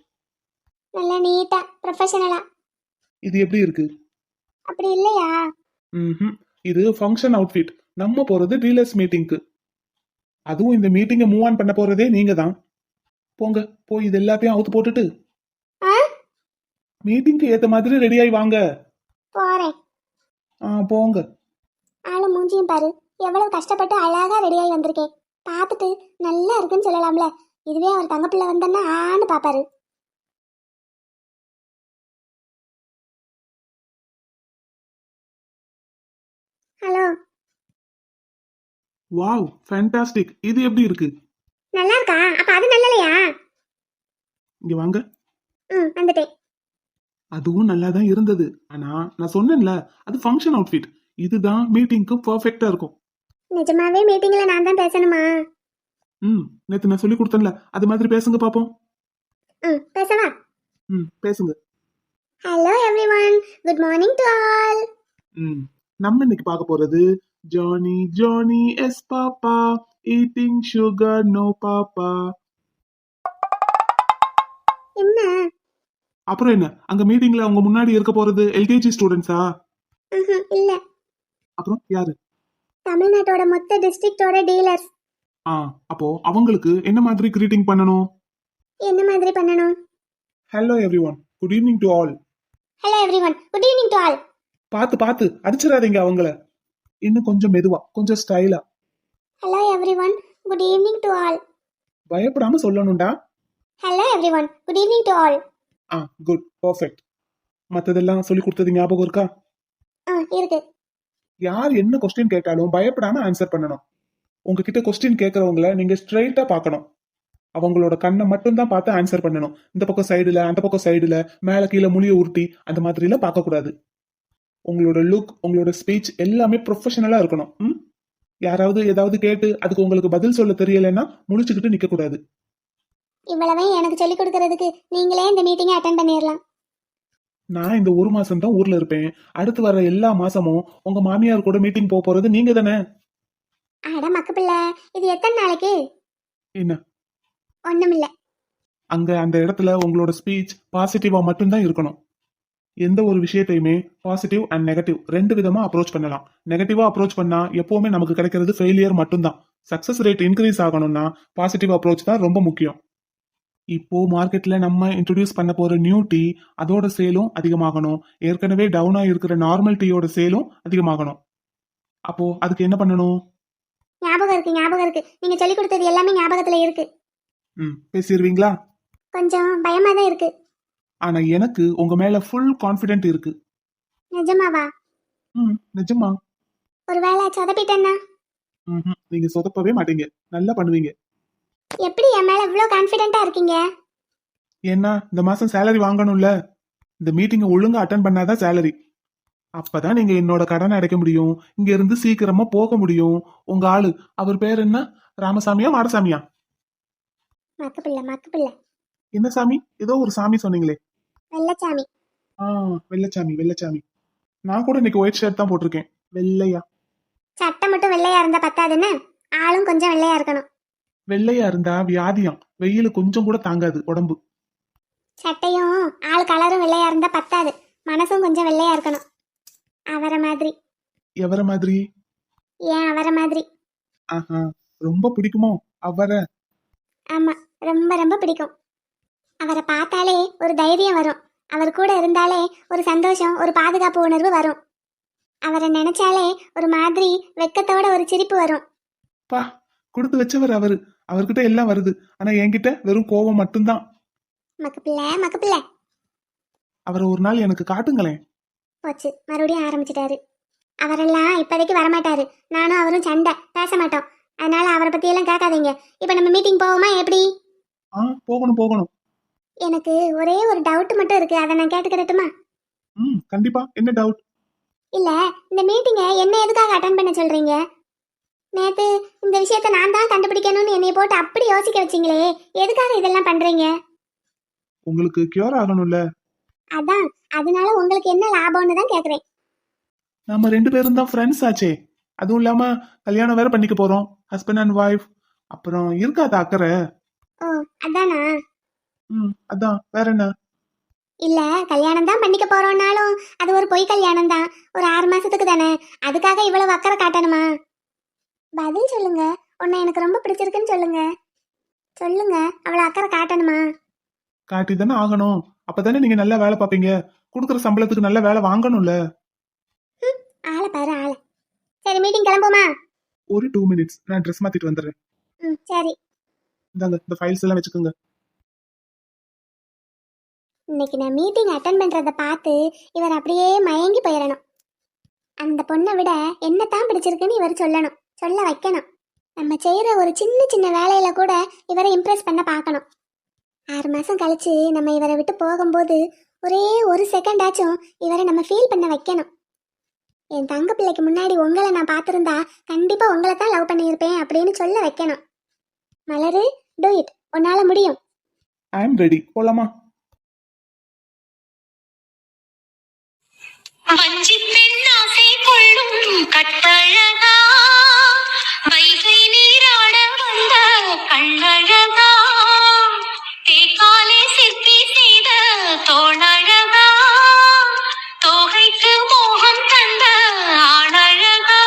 நல்லா நீட்டா ப்ரொஃபஷனலா. இது எப்படி இருக்கு? அப்படி இல்லையா? ம்ஹும். இது ஃபங்க்ஷன் அவுட்ஃபிட். நம்ம போறது டீலர்ஸ் மீட்டிங்க்கு. அதுவும் இந்த மீட்டிங்கை மூவ் ஆன் பண்ண போறதே நீங்க தான். போங்க, போய் இது எல்லாத்தையும் அவுத்து போட்டுட்டு ஆ, மீட்டிங்க்கு ஏத்த மாதிரி ரெடியாகி வாங்க. போறேன். போங்க. ஆளு மூஞ்சியும் பாரு, எவ்வளவு கஷ்டப்பட்டு அழகா ரெடி ஆகி வந்திருக்கேன். பார்த்துட்டு நல்லா இருக்குன்னு சொல்லலாம்ல. இதுவே அவர் தங்க பிள்ளை வந்தன்னா ஆன்னு பாப்பாரு. ஹலோ. Wow, fantastic. இது எப்படி இருக்கு? நல்லா இருக்கா? அப்ப அது நல்லலையா? இங்க வாங்க. ம், வந்துட்டேன். அதுவும் நல்லா தான் இருந்தது. ஆனா நான் சொன்னேன்ல, அது ஃபங்க்ஷன் அவுட்ஃபிட். இதுதான் மீட்டிங்க்கு பெர்ஃபெக்ட்டா இருக்கும். நிஜமாவே மீட்டிங்ல நான் தான் பேசணுமா? ம், நேத்து நான் சொல்லி கொடுத்தேன்ல, அது மாதிரி பேசுங்க பாப்போம். ம், பேசவா? ம், பேசுங்க. Hello everyone, good morning to all. ம், நம்ம இன்னைக்கு பார்க்க போறது Johnny Johnny yes papa eating sugar no papa. என்ன? அப்புறம் என்ன, அங்க மீட்டிங்ல அவங்க முன்னாடி இருக்க போறது எல்கேஜி ஸ்டூடெண்ட்ஸா? இல்ல, அப்புறம் யாரு? தமிழ்நாட்டோட மொத்த டிஸ்ட்ரிக்டோட டீலர்ஸ். அப்போ அவங்களுக்கு என்ன மாதிரி கிரீட்டிங் பண்ணணும்? என்ன மாதிரி பண்ணணும்? Hello everyone, good evening to all. Hello everyone, good evening to all. பார்த்து பார்த்து அடிச்சிடாதீங்க அவங்கள. இன்னும் கொஞ்சம் மெதுவா, கொஞ்சம் ஸ்டைலா. Hello everyone, good evening to all. பயப்படாம சொல்லணும்டா. Hello everyone, good evening to all. Good, perfect. மத்ததெல்லாம் சொல்லி கொடுத்தது ஞாபகம் இருக்கா? இருக்கு. யார் என்ன கொஸ்டின் கேட்டாலும் பயப்படாம ஆன்சர் பண்ணணும். உங்ககிட்ட கொஸ்டின் கேட்கறவங்கள நீங்க ஸ்ட்ரெயிட்டா பார்க்கணும். அவங்களோட கண்ணை மட்டும் தான் பார்த்து ஆன்சர் பண்ணணும். இந்த பக்கம் சைடுல, அந்த பக்கம் சைடுல, மேல கீழே முழிய உருட்டி அந்த மாதிரி எல்லாம் பார்க்க கூடாது. உங்களோட லுக், உங்களோட ஸ்பீச் எல்லாமே ப்ரொஃபஷனலா இருக்கணும். ம்? யாராவது ஏதாவது கேட்டு அதுக்கு உங்களுக்கு பதில் சொல்ல தெரியலைன்னா முழிச்சுக்கிட்டு நிக்க கூடாது. இவ்வளவையும் எனக்கு சொல்லிக் கொடுக்கறதுக்கு நீங்களே இந்த மீட்டிங்கை அட்டன் பண்ணிடலாம். நான் இந்த ஒரு மாசம் தான் ஊர்ல இருப்பேன். அடுத்து வர எல்லா மாசமும் உங்க மாமியார் கூட மீட்டிங் போறது நீங்க தானே. அட மக்கு பிள்ளை, இது எத்தனை நாளைக்கு? என்ன? ஒண்ணுமில்ல. அங்க அந்த இடத்துல உங்களோட ஸ்பீச் பாசிட்டிவா மட்டும்தான் இருக்கணும். எந்த ஒரு விஷயத்தையுமே பாசிட்டிவ் அண்ட் நெகட்டிவ் ரெண்டு விதமா அப்ரோச் பண்ணலாம். நெகட்டிவா அப்ரோச் பண்ணா எப்பவுமே நமக்கு கிடைக்கிறது ஃபெயிலியர் மட்டும்தான். சக்சஸ் ரேட் இன்க்ரீஸ் ஆகணும்னா பாசிட்டிவ் அப்ரோச் தான் ரொம்ப முக்கியம். இப்போ மார்க்கெட்ல நம்ம இன்ட்ரடியூஸ் பண்ண போற நியூ டீ அதோட சேலும் அதிகமாகணும். ஏற்கனவே டவுனா இருக்கிற நார்மல் டீயோட சேலும் அதிகமாகணும். அப்போ அதுக்கு என்ன பண்ணணும்? ஞாபகம் இருக்கு. நீங்க சொல்லிக் கொடுத்தது எல்லாமே ஞாபகத்துல இருக்கு. பேசிடுவீங்களா? கொஞ்சம் பயமா தான் இருக்கு. ஆனா எனக்கு உங்க மேல ஃபுல் கான்ஃபிடென்ட் இருக்கு. நிஜமாவா? நிஜமா. ஒருவேளை சொதப்பிட்டேன்னா? நீங்க சொதப்பவே மாட்டீங்க. நல்லா பண்ணுவீங்க. எப்படி என் மேல இவ்வளோ கான்ஃபிடென்ட்டா இருக்கீங்க? ஏன்னா இந்த மாசம் சேலரி வாங்கணும்ல. இந்த மீட்டிங்கை ஒழுங்கா அட்டன் பண்ணாதான் சேலரி. அப்பதான் நீங்க என்னோட கடனை அடைக்க முடியும். இங்க இருந்து சீக்கிரமா போக முடியும். உங்க ஆளு, அவர் பேர் என்ன? ராமசாமியா மாடசாமியா? மக்கு பிள்ளை. என்ன சாமி? ஏதோ ஒரு சாமி சொன்னீங்களே. வெள்ளச்சாமி. வெள்ளச்சாமி. நான் கூட இன்னைக்கு ஒயிட் ஷர்ட் தான் போட்டிருக்கேன். வெள்ளையா? சட்டை மட்டும் வெள்ளையா இருந்தா பத்தாதுன்னு ஆளும் கொஞ்சம் வெள்ளையா இருக்கணும். வெள்ளையா இருந்தா வியாதியம். வெயிலு கொஞ்சம் கூட தாங்காது உடம்பு. சட்டையும் ஆள் கலரும் வெள்ளையா இருந்தா பத்தாது, மனசும் கொஞ்சம் வெள்ளையா இருக்கணும். அவரை மாதிரி. எவர மாதிரி? ஏன் அவரை மாதிரி? ஆஹா, ரொம்ப பிடிக்குமோ அவரை? ஆமா, ரொம்ப ரொம்ப பிடிக்கும். அவரை பார்த்தாலே ஒரு தைரியம் வரும். அவர் கூட இருந்தாலே ஒரு சந்தோஷம், ஒரு பாதுகாப்பு உணர்வு வரும். அவரை நினைச்சாலே ஒரு மாதிரி வெக்கத்தோட ஒரு சிரிப்பு வரும். பா, கொடுத்து வச்சவர் அவரு. அவர்கிட்ட எல்லாம் வருது. ஆனா என்கிட்ட வெறும் கோபம் மட்டும்தான். மக்கு பிள்ளை. அவரை ஒரு நாள் எனக்கு காட்டுங்களேன். போச்சு, மறுபடியும் ஆரம்பிச்சிட்டாரு. அவரெல்லாம் இப்போதைக்கு வரமாட்டாரு. நானும் அவரும் சண்டை பேச மாட்டோம். அதனால அவரை பத்தியெல்லாம் கேட்காதீங்க. இப்போ நம்ம மீட்டிங் போவோமா எப்படி? போகணும். எனக்கு ஒரே ஒரு டவுட் மட்டும் இருக்கு, அதை நான் கேட்டுக்கிறட்டுமா? கண்டிப்பா. என்ன டவுட்? இல்ல, இந்த மீட்டிங்கை என்ன எதுக்காக அட்டன் பண்ண சொல்றீங்க? நேத்து இந்த விஷயத்த நான் தான் கண்டுபிடிக்கணும்னு என்னைய போட்டு அப்படி யோசிக்க வச்சிங்களே, எதுக்காக இதெல்லாம் பண்றீங்க? உங்களுக்கு கியூர் ஆகணும்ல. அதான், அதனால உங்களுக்கு என்ன லாபம்னு தான் கேக்குறேன். நம்ம ரெண்டு பேரும் தான் ஃப்ரெண்ட்ஸ் ஆச்சே. அதுவும் இல்லாம கல்யாணம் வேற பண்ணிக்க போறோம். Husband and wife. அப்புறம் இருக்காத அக்கறை? ஓ, அதானா? அதான், வேற என்ன? இல்ல, கல்யாணம் தான் பண்ணிக்க போறோம்னாலும் அது ஒரு பொய் கல்யாணம் தான். ஒரு 6 மாசத்துக்கு தானே, அதுக்காக இவ்வளவு அக்கறை காட்டணுமா? பதில் சொல்லுங்க. உன்னை எனக்கு ரொம்ப பிடிச்சிருக்குன்னு சொல்லுங்க. அவ்வளவு அக்கறை காட்டணுமா? காட்டி தானே ஆகணும். அப்பதானே நீங்க நல்லா வேலை பார்ப்பீங்க. கொடுக்குற சம்பளத்துக்கு நல்ல வேலை வாங்கணும்ல. ஆளை பாரு ஆளை. சரி, மீட்டிங் கிளம்புமா? ஒரு 2 மினிட்ஸ், நான் ட்ரெஸ் மாத்திட்டு வந்துடுறேன். சரி. இந்தாங்க, இந்த ஃபைல்ஸ் எல்லாம் வச்சுக்கோங்க. இன்னைக்கு நான் மீட்டிங் அட்டன் பண்றத பார்த்து இவர் அப்படியே மயங்கி போயிடணும். அந்த பொண்ணை விட என்னத்தான் பிடிச்சிருக்குன்னு இவர் சொல்லணும், சொல்ல வைக்கணும். நம்ம செய்யற ஒரு சின்ன சின்ன வேலையில கூட இவரை இம்ப்ரெஸ் பண்ண பார்க்கணும். 6 மாசம் கழிச்சு நம்ம இவரை விட்டு போகும்போது ஒரே ஒரு செகண்ட் ஆச்சும் இவரை நம்ம ஃபீல் பண்ண வைக்கணும். என் தங்க பிள்ளைக்கு முன்னாடி உங்களை நான் பார்த்துருந்தா கண்டிப்பா உங்களை தான் லவ் பண்ணியிருப்பேன் அப்படின்னு சொல்ல வைக்கணும். மலரு, டூ இட். உன்னால முடியும். ஐ அம் ரெடி. போலாமா? வஞ்சி பெண்ணாசை கொள்ளும் கட்டழகா, வைகை நீராட வந்த கண்ணழகா, தேக்காலே சிற்பி செய்த தோளழகா, தோகைக்கு மோகம் தந்த ஆணழகா.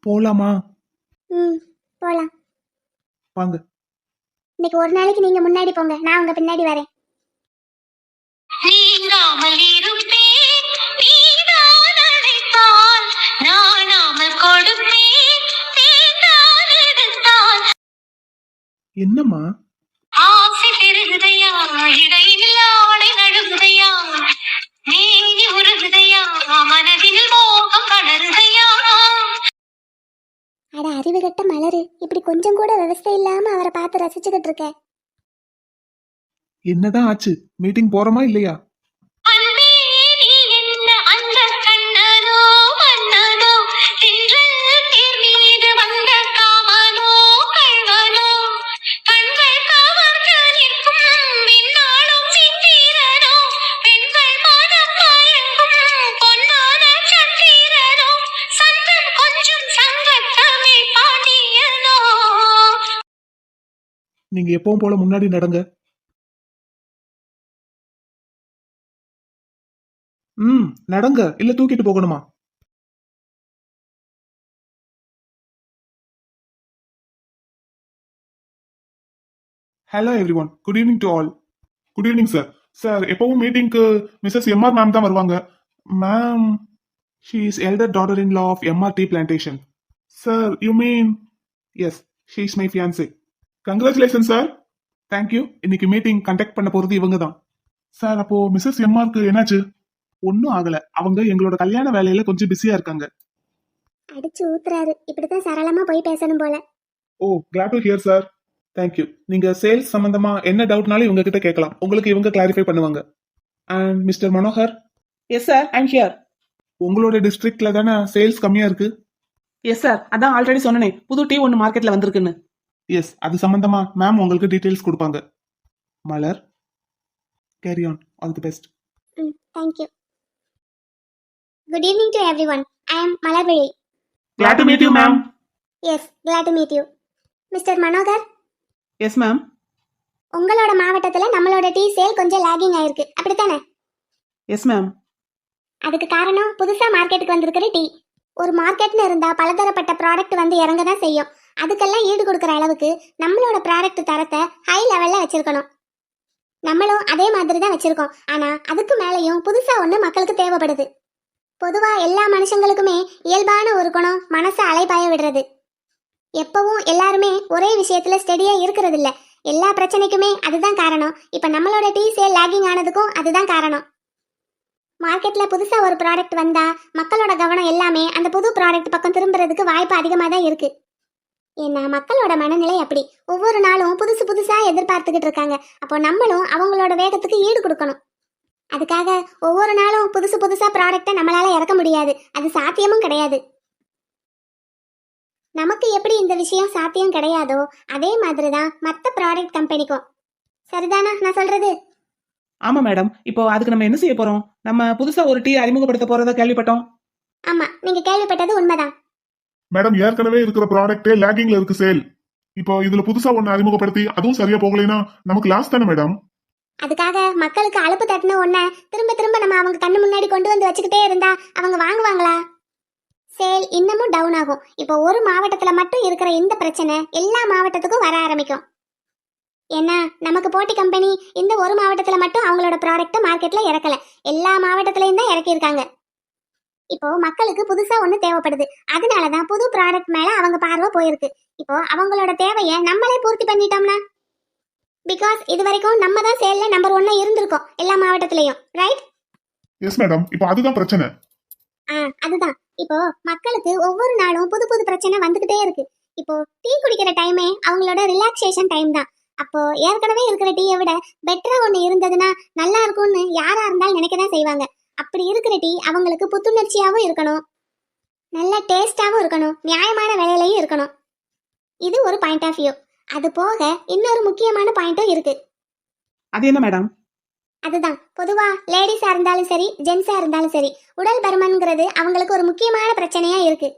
போலாமா? போலாம். வாங்க. இன்னைக்கு ஒரு நாளைக்கு நீங்க முன்னாடி போங்க, நான் உங்க பின்னாடி வரேன். நீங்காமல் இருப்பேன், நீதான் அழைத்தால் நானாமல் கொடுப்பேன், நீதான் எடுத்தால். என்னம்மா? ஆசை பெருகுதையா, இடையில் ஆடை நழுகுதையா, நீங்கி உருகுதையா, மனதில் மோகம் கலருதையா. அட அறிவுகட்ட மலரு, இப்படி கொஞ்சம் கூட விவசாய இல்லாம அவரை பார்த்து ரசிச்சுக்கிட்டு இருக்க. என்னதான் ஆச்சு? மீட்டிங் போறோமா இல்லையா? அன்பே நீ நீங்க எப்பவும் போல முன்னாடி நடங்க. நடங்க, இல்ல தூக்கிட்டு போகணுமா? Hello everyone, good evening to all. Good evening sir. Sir எப்பவும் மீட்டிங்க்கு மிஸ்ஸஸ் எம்ஆர் மேம் தான் வருவாங்க. Ma'am, she is elder daughter in law of MRT plantation. Sir you mean? Yes, she is my fiancee. Congratulation sir. Thank you. இன்னைக்கு meeting conduct பண்ண போறது இவங்க தான். Sir அப்போ மிஸ்ஸஸ் எம்ஆர்க்கு என்னாச்சு? ஒன்னும் ஆகல, அவங்க எங்களோட கல்யாண வேலையில கொஞ்சம் பிஸியா இருக்காங்க. அடிச்சு ஊத்துறாரு. இப்படித்தான் சரளமா போய் பேசணும் போல. ஓ, glad to hear sir. Thank you. நீங்க சேல்ஸ் சம்பந்தமா என்ன டவுட்னாலும் இவங்க கிட்ட கேட்கலாம், உங்களுக்கு இவங்க கிளாரிஃபை பண்ணுவாங்க. And mister Manohar. Yes sir, I'm here. உங்களோட டிஸ்ட்ரிக்ட்ல தானே சேல்ஸ் கம்மியா இருக்கு? எஸ் சார், அதான் ஆல்ரெடி சொன்னனே, புது டீ ஒன்று மார்க்கெட்ல வந்திருக்குன்னு. எஸ், அது சம்பந்தமா மேம் உங்களுக்கு டீடைல்ஸ் கொடுப்பாங்க. Malar, carry on. All the best. Thank you. Good evening to everyone. I am Malarvizhi. Glad to meet you, ma'am. Yes, glad to meet you. Mister Manohar, yes ma'am. உங்களோட மாவட்டத்துல நம்மளோட டீ சேல் கொஞ்சம் lagging ஆயிருக்கு, அப்படித்தானே? எஸ் மேம். அதுக்கு காரணம் புதுசா மார்க்கெட்டுக்கு வந்திருக்கிற டீ. ஒரு மார்க்கெட்னு இருந்தா பலதரப்பட்ட ப்ராடக்ட் வந்து இறங்க தான் செய்யும். அதுக்கெல்லாம் ஈடு கொடுக்குற அளவுக்கு நம்மளோட ப்ராடக்ட் தரத்தை ஹை லெவல்ல வச்சிருக்கணும். நம்மளும் அதே மாதிரி தான் வச்சிருக்கோம். ஆனா அதுக்கு மேலேயும் புதுசா ஒண்ணு மக்களுக்கு தேவைப்படுது. பொதுவா எல்லா மனுஷங்களுக்குமே இயல்பான ஒரு குணம் மனசை அலைபாய விடுறது. எப்பவும் எல்லாருமே ஒரே விஷயத்துல ஸ்டெடியா இருக்கிறது இல்ல. எல்லா பிரச்சனைக்குமே அதுதான் காரணம். இப்ப நம்மளோட டீ சேல் லாகிங் ஆனதுக்கும் அதுதான் காரணம். மார்க்கெட்ல புதுசா ஒரு ப்ராடக்ட் வந்தா மக்களோட கவனம் எல்லாமே அந்த புது ப்ராடக்ட் பக்கம் திரும்புறதுக்கு வாய்ப்பு அதிகமா தான் இருக்கு. ஏன்னா மக்களோட மனநிலை அப்படி. ஒவ்வொரு நாளும் புதுசு புதுசா எதிர்பார்த்துக்கிட்டு இருக்காங்க. அப்போ நம்மளும் அவங்களோட வேகத்துக்கு ஈடு கொடுக்கணும். அதுக்காக ஒவ்வொரு நாளும் புதுசு புதுசா ப்ராடக்ட்டை நம்மளால இறக்க முடியாது. அது சாத்தியமும் கிடையாது. நமக்கு எப்படி இந்த விஷயம் சாத்தியம் கிடையாதோ அதே மாதிரிதான் மற்ற ப்ராடக்ட் கம்பெனிக்கும். சரிதானா நான் சொல்றது? ஆமா மேடம். இப்போ அதுக்கு நம்ம என்ன செய்ய போறோம்? நம்ம புதுசா ஒரு டீ அறிமுகப்படுத்த போறதா கேள்விப்பட்டோம். ஆமா, நீங்க கேள்விப்பட்டது உண்மைதான். மேடம், ஏற்கனவே இருக்கிற ப்ராடக்டே லேகிங்ல இருக்கு சேல். இப்போ இதுல புதுசா ஒண்ணு அறிமுகப்படுத்தி அதுவும் சரியா போகலைன்னா நமக்கு லாஸ் தானே மேடம்? அதுக்காக மக்களுக்கு அலுப்பு தட்டின ஒன்ன திரும்ப திரும்ப நம்ம அவங்க கண்ணு முன்னாடி கொண்டு வந்து வச்சுக்கிட்டே இருந்தா அவங்க வாங்குவாங்களா? சேல் இன்னமும் டவுன் ஆகும். இப்போ ஒரு மாவட்டத்துல மட்டும் இருக்கிற இந்த பிரச்சனை எல்லா மாவட்டத்துக்கும் வர ஆரம்பிக்கும். ஏன்னா நமக்கு போட்டி கம்பெனி இந்த ஒரு மாவட்டத்துல மட்டும் அவங்களோட ப்ராடக்ட்டை மார்க்கெட்ல இறக்கல, எல்லா மாவட்டத்திலையும் தான் இறக்கியிருக்காங்க. இப்போ மக்களுக்கு புதுசா ஒண்ணு தேவைப்படுது. அதனாலதான் புது ப்ராடக்ட் மேல அவங்க பார்வை போயிருக்கு. இப்போ அவங்களோட தேவையை நம்மளே பூர்த்தி பண்ணிட்டோம்னா, பிகாஸ் இது வரைக்கும் நம்ம தான் சேல்ல நம்பர் 1 இருந்திருக்கோம் எல்லா மாவட்டத்திலையும், ரைட்? எஸ் மேடம், இப்போ அதுதான் பிரச்சனை. அதுதான். இப்போ மக்களுக்கு ஒவ்வொரு நாளும் புது புது பிரச்சனை வந்துகிட்டே இருக்கு. இப்போ டீ குடிக்கிற டைமே அவங்களோட ரிலாக்ஸேஷன் டைம் தான். அப்போ ஏற்கனவே இருக்கிற டீயை விட பெட்டரா ஒண்ணு இருந்ததுன்னா நல்லா இருக்கும்னு யாரா இருந்தாலும் நினைக்கதான் செய்வாங்க. அப்படி இருக்கிற டீ அவங்களுக்கு புத்துணர்ச்சியாவும் இருக்கணும், நல்ல டேஸ்டாவும் இருக்கணும், நியாயமான விலையிலையும் இருக்கணும். இது ஒரு பாயிண்ட் ஆஃப் வியூ. அது போக இன்னொரு முக்கியமான பாயிண்ட்டும் இருக்கு. அது என்ன மேடம்? அதுதான், பொதுவா லேடிஸா இருந்தாலும் சரி ஜென்ஸா இருந்தாலும் சரி உடல் பருமன்ங்கிறது அவங்களுக்கு ஒரு முக்கியமான பிரச்சனையா இருக்கு.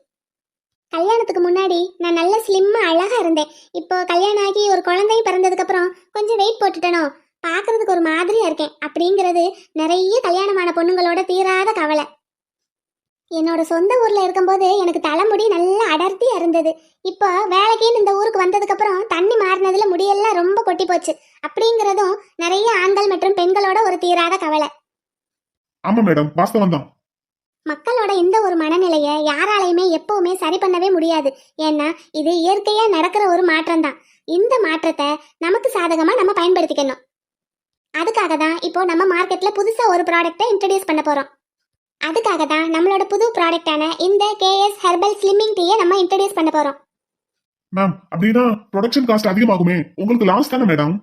கல்யாணத்துக்கு முன்னாடி நான் நல்ல ஸ்லிம்மா அழகா இருந்தேன். இப்போ கல்யாணம் ஆகி ஒரு குழந்தை பிறந்ததுக்கு அப்புறம் கொஞ்சம் வெயிட் போட்டுட்டனோ, பாக்குறதுக்கு ஒரு மாதிரியா இருக்கேன் அப்படிங்கிறது நிறைய கல்யாணமான பொண்ணுங்களோட தீராத கவலை. என்னோட சொந்த ஊர்ல இருக்கும்போது எனக்கு தலைமுடி நல்லா அடர்த்தியா இருந்தது. இப்போ வேலைக்குன்னு இந்த ஊருக்கு வந்ததுக்கு அப்புறம் தண்ணி மாறினதுல முடியெல்லாம் ரொம்ப கொட்டி போச்சு அப்படிங்கிறதும் நிறைய ஆண்கள் மற்றும் பெண்களோட ஒரு தீராத கவலை. ஆமா மேடம், வாஸ்தவம் தான். மக்களோட இந்த ஒரு மனநிலையை யாராலையுமே எப்பவுமே சரி பண்ணவே முடியாது. ஏன்னா இது இயற்கையா நடக்கிற ஒரு மாற்றம் தான். இந்த மாற்றத்தை நமக்கு சாதகமா நம்ம பயன்படுத்திக்கணும். அதுக்காக தான் இப்போ நம்ம மார்க்கெட்ல புதுசா ஒரு ப்ராடக்ட்டை இன்ட்ரடியூஸ் பண்ண போறோம். அதுக்காக தான் நம்மளோட புது ப்ராடக்டான இந்த கேஎஸ் ஹெர்பல் ஸ்லிம்மிங் டீயை நம்ம இன்ட்ரடியூஸ் பண்ண போறோம். மேம், அப்படின்னா ப்ரொடக்ஷன் காஸ்ட் அதிகமாகுமே, உங்களுக்கு லாஸ் தானே மேடம்?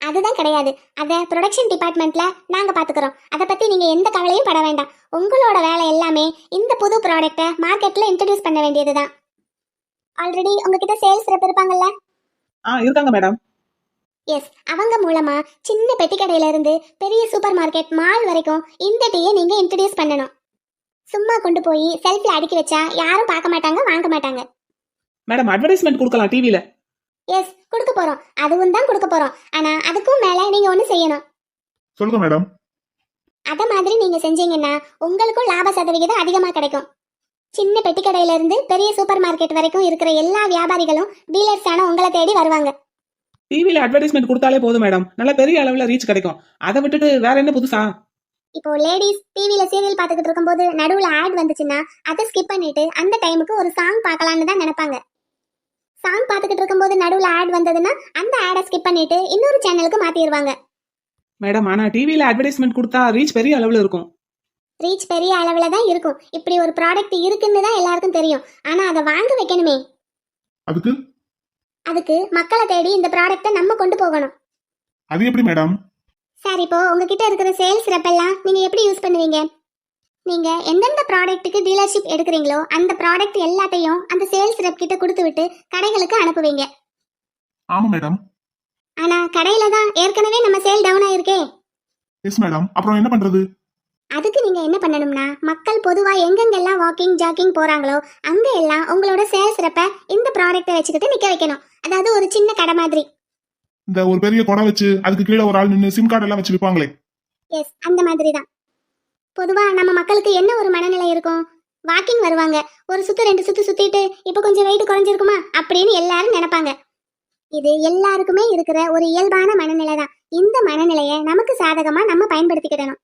அதுதான் கிடையாது. அதை ப்ரொடக்ஷன் டிபார்ட்மெண்ட்ல நாங்க பாத்துக்கிறோம். அதை பத்தி நீங்க எந்த கவலையும் பட வேண்டாம். உங்களோட வேலை எல்லாமே இந்த புது ப்ராடக்ட்டை மார்க்கெட்ல இன்ட்ரடியூஸ் பண்ண வேண்டியதுதான். ஆல்ரெடி உங்ககிட்ட சேல்ஸ் ரெப் இருப்பாங்கல்ல? இருக்காங்க மேடம். எஸ், அவங்க மூலமா சின்ன பெட்டி கடையில இருந்து பெரிய சூப்பர் மார்க்கெட் மால் வரைக்கும் இந்த டீயை நீங்க இன்ட்ரடியூஸ் பண்ணணும். சும்மா கொண்டு போய் செல்ஃப்ல அடுக்கி வச்சா யாரும் பார்க்க மாட்டாங்க, வாங்க மாட்டாங்க. மேடம், அட்வர்டைஸ்மெண்ட் கொடுக்கலாம் டிவில. எஸ், கொடுக்க போறோம், அதுவும் தான் கொடுக்க போறோம். ஆனா அதுக்கும் மேல நீங்க ஒண்ணு செய்யணும். சொல்லுங்க மேடம். அத மாதிரி நீங்க செஞ்சீங்கன்னா உங்களுக்கும் லாப சதவிகிதம் அதிகமா கிடைக்கும். சின்ன பெட்டி கடையில இருந்து பெரிய சூப்பர் மார்க்கெட் வரைக்கும் இருக்கிற எல்லா வியாபாரிகளும் டீலர்ஸான உங்களை தேடி வருவாங்க. டிவில அட்வர்டைஸ்மெண்ட் கொடுத்தாலே போதும் மேடம், நல்ல பெரிய அளவுல ரீச் கிடைக்கும். அதை விட்டுட்டு வேற என்ன புதுசா? இப்போ லேடிஸ் டிவில சீரியல் பார்த்துக்கிட்டு இருக்கும்போது நடுவுல ஆட் வந்துச்சுன்னா அதை ஸ்கிப் பண்ணிட்டு அந்த டைமுக்கு ஒரு சாங் பார்க்கலாம்னு தான் நினைப்பாங்க. சாங் பார்த்துக்கிட்டு இருக்கும்போது நடுவுல ஆட் வந்ததுன்னா அந்த ஆடை ஸ்கிப் பண்ணிட்டு இன்னொரு சேனலுக்கு மாத்திடுவாங்க. மேடம், ஆனா டிவில அட்வர்டைஸ்மெண்ட் கொடுத்தா ரீச் பெரிய அளவுல இருக்கும். ரீச் பெரிய அளவுல தான் இருக்கும். இப்படி ஒரு ப்ராடக்ட் இருக்குன்னு தான் எல்லாருக்கும் தெரியும். ஆனா அதை வாங்க வைக்கணுமே. அதுக்கு மக்களை தேடி இந்த ப்ராடக்ட்டை நம்ம கொண்டு போகணும். அது எப்படி மேடம்? சார், இப்போ உங்ககிட்ட இருக்கிற சேல்ஸ் ரெப்பெல்லாம் நீங்க எப்படி யூஸ் பண்ணுவீங்க? நீங்க எந்தெந்த ப்ராடக்ட்டுக்கு டீலர்ஷிப் எடுக்கிறீங்களோ அந்த ப்ராடக்ட் எல்லாத்தையும் அந்த சேல்ஸ் ரெப் கிட்ட கொடுத்து விட்டு கடைகளுக்கு அனுப்புவீங்க. ஆமா மேடம். ஆனா கடையில தான் ஏற்கனவே நம்ம சேல் டவுன் ஆயிருக்கே. Yes madam. அப்புறம் என்ன பண்றது? அதுக்கு நீங்க என்ன பண்ணணும்னா, மக்கள் பொதுவா எங்கெங்கெல்லாம் வாக்கிங் ஜாக்கிங் போறாங்களோ அங்க எல்லாம் உங்களோட சேல்ஸ் ரெப்ப இந்த ப்ராடக்ட்டை வச்சுக்கிட்டு நிக்க வைக்கணும். அதாவது ஒரு சின்ன கடை மாதிரி. இந்த ஒரு பெரிய குடம் வச்சு அதுக்கு கீழே ஒரு ஆள் நின்று சிம் கார்டு எல்லாம் வச்சு விற்பாங்களே. எஸ், அந்த மாதிரி தான். பொதுவா நம்ம மக்களுக்கு என்ன ஒரு மனநிலை இருக்கும்? வாக்கிங் வருவாங்க, ஒரு சுத்து 2 சுத்து சுத்திட்டு இப்போ கொஞ்சம் வெயிட் குறைஞ்சிருக்குமா அப்படின்னு எல்லாரும் நினைப்பாங்க. இது எல்லாருக்குமே இருக்கிற ஒரு இயல்பான மனநிலை தான். இந்த மனநிலையை நமக்கு சாதகமா நம்ம பயன்படுத்திக்கிடணும்.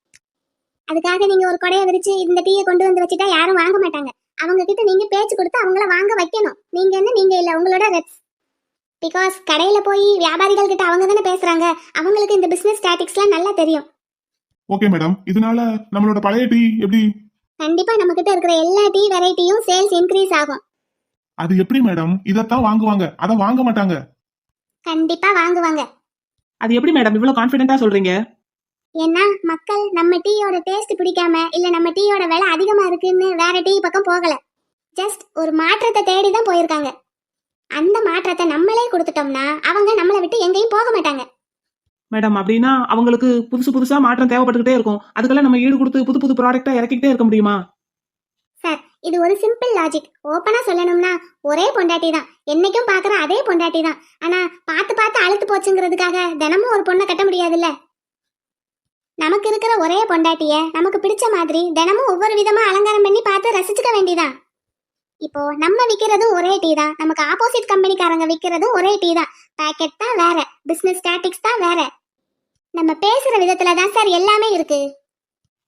அதுக்காக நீங்க ஒரு கொடையை விரிச்சு இந்த டீயை கொண்டு வந்து வச்சுட்டா யாரும் வாங்க மாட்டாங்க. அவங்க கிட்ட நீங்க பேச்சு கொடுத்து அவங்கள வாங்க வைக்கணும். நீங்க என்ன, நீங்க இல்ல, உங்களோட ரெப்ஸ். பிகாஸ் கடையில போய் வியாபாரிகள் கிட்ட அவங்க தானே பேசுறாங்க. அவங்களுக்கு இந்த பிசினஸ் ஸ்டாட்டிக்ஸ்லாம் நல்லா தெரியும். Okay madam. இதனால நம்மளோட பழைய டீ எப்படி? கண்டிப்பா நம்ம கிட்ட இருக்கிற எல்லா டீ வெரைட்டியும் சேல்ஸ் இன்க்ரீஸ் ஆகும். அது எப்படி மேடம்? இதத்தான் வாங்குவாங்க, அதை வாங்க மாட்டாங்க. கண்டிப்பா வாங்குவாங்க. அது எப்படி மேடம் இவ்வளவு கான்பிடென்ட்டா சொல்றீங்க? ஏன்னா மக்கள் நம்ம டீயோட டேஸ்ட் பிடிக்காம இல்ல நம்ம டீயோட விலை அதிகமா இருக்குன்னு வேற டீ பக்கம் போகல. ஜஸ்ட் ஒரு மாற்றத்தை தேடி தான் போயிருக்காங்க. அந்த மாற்றத்தை நம்மளே கொடுத்துட்டோம்னா அவங்க நம்மளை விட்டு எங்கேயும் போக மாட்டாங்க. மேடம், அப்படின்னா அவங்களுக்கு புதுசா மாற்றம் தேவைப்பட்டுக்கிட்டே இருக்கும். அதுக்கெல்லாம் நம்ம ஈடு கொடுத்து புது புது ப்ராடக்ட்டா இறக்கிட்டே இருக்க முடியுமா? சார், இது ஒரு சிம்பிள் லாஜிக். ஓப்பனா சொல்லணும்னா ஒரே பொண்டாட்டி தான், என்னைக்கும் பாக்குற அதே பொண்டாட்டி தான். ஆனா பார்த்து பார்த்து அழுத்து போச்சுங்கிறதுக்காக தினமும் ஒரு பொண்ணை கட்ட முடியாதுல்ல. நமக்கு இருக்கிற ஒரே பொண்டாட்டிய நமக்கு பிடிச்ச மாதிரி தினமும் ஒவ்வொரு விதமா அலங்காரம் பண்ணி பார்த்து ரசிச்சுக்க வேண்டியதான். இப்போ நம்ம விக்கிறதும் ஒரே டீ தான், நமக்கு ஆப்போசிட் கம்பெனிக்காரங்க விக்கிறதும் ஒரே டீ தான். பேக்கெட் தான் வேற, பிசினஸ் ஸ்டாட்டிக்ஸ் தான் வேற. நம்ம பேசுற விதத்துல தான் சார் எல்லாமே இருக்கு.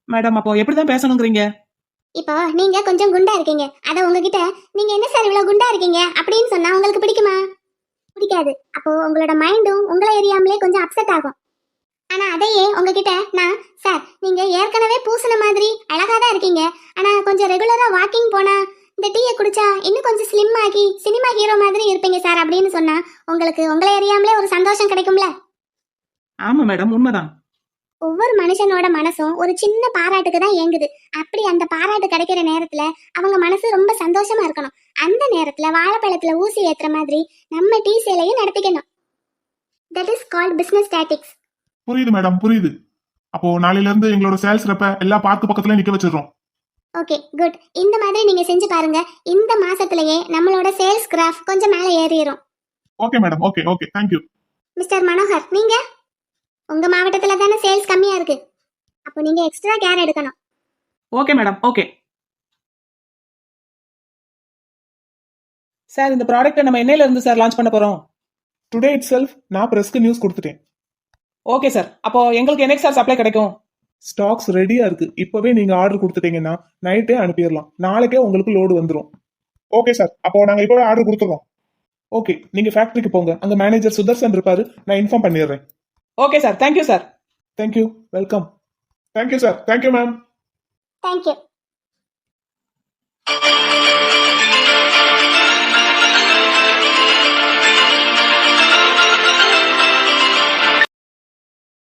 மேடம், அப்போ எப்படிதான் பேசணுங்கிறீங்க? இப்போ நீங்க கொஞ்சம் குண்டா இருக்கீங்க, அத உங்ககிட்ட நீங்க என்ன சார் இவ்வளவு குண்டா இருக்கீங்க அப்படின்னு சொன்னா உங்களுக்கு பிடிக்குமா? பிடிக்காது. அப்போ உங்களோட மைண்டும் உங்களை எரியாமலே கொஞ்சம் அப்செட் ஆகும். ஆனா அதையே உங்ககிட்ட நான், சார் நீங்க ஏற்கனவே பூசின மாதிரி அழகா தான் இருக்கீங்க, ஆனா கொஞ்சம் ரெகுலரா வாக்கிங் போனா இந்த டீயை குடிச்சா இன்னும் கொஞ்சம் ஸ்லிம் ஆகி சினிமா ஹீரோ மாதிரி இருப்பீங்க சார் அப்படின்னு சொன்னா உங்களுக்கு உங்களை எரியாமலே ஒரு சந்தோஷம் கிடைக்கும்ல. ஆமா மேடம், உண்மைதான். ஒவ்வொரு மனுஷனோட மனசும் ஒரு சின்ன பாராட்டுக்கு தான் ஏங்குது. அப்படி அந்த பாராட்டு கிடைக்கிற நேரத்துல அவங்க மனசு ரொம்ப சந்தோஷமா இருக்கணும். அந்த நேரத்துல வாழைப்பழத்துல ஊசி ஏத்துற மாதிரி நம்ம டீ சேலையும் நடத்திக்கணும். That is called business statics. புரியுது மேடம், புரியுது. அப்போ நாளையில இருந்து எங்களோட சேல்ஸ் ரெப்ப எல்லா பார்க் பக்கத்துல நிக்க வச்சிடுறோம். Okay, good. இந்த மாதிரி நீங்க செஞ்சு பாருங்க. இந்த மாசத்திலேயே நம்மளோட சேல்ஸ் கிராஃப் கொஞ்சம் மேலே ஏறிடும். Okay madam. Okay okay, thank you. Mister Manohar, நீங்க உங்க மாவட்டத்துல தானே சேல்ஸ் கம்மியா இருக்கு, அப்போ நீங்க எக்ஸ்ட்ரா கேர் எடுக்கணும். Okay madam, okay. சார், இந்த ப்ராடக்ட்டை நம்ம என்னையில இருந்து சார் லான்ச் பண்ண போறோம்? டுடே இட் செல்ஃப் நான் பிரஸ்க்கு நியூஸ் கொடுத்துட்டேன். ஓகே சார், அப்போ எங்களுக்கு என்னைக்கு சார் சப்ளை கிடைக்கும்? ஸ்டாக்ஸ் ரெடியா இருக்கு. இப்பவே நீங்க ஆர்டர் கொடுத்துட்டீங்கன்னா நைட்டே அனுப்பிடலாம். நாளைக்கே உங்களுக்கு லோடு வந்துடும். ஓகே சார், அப்போ நாங்க இப்பவே ஆர்டர் கொடுத்துறோம். ஓகே, நீங்க ஃபேக்டரிக்கு போங்க. அங்க மேனேஜர் சுதர்சன் இருப்பாரு, நான் இன்ஃபார்ம் பண்ணிடுறேன். Okay sir, thank you sir. Thank you, welcome. Thank you sir. Thank you ma'am. Thank you.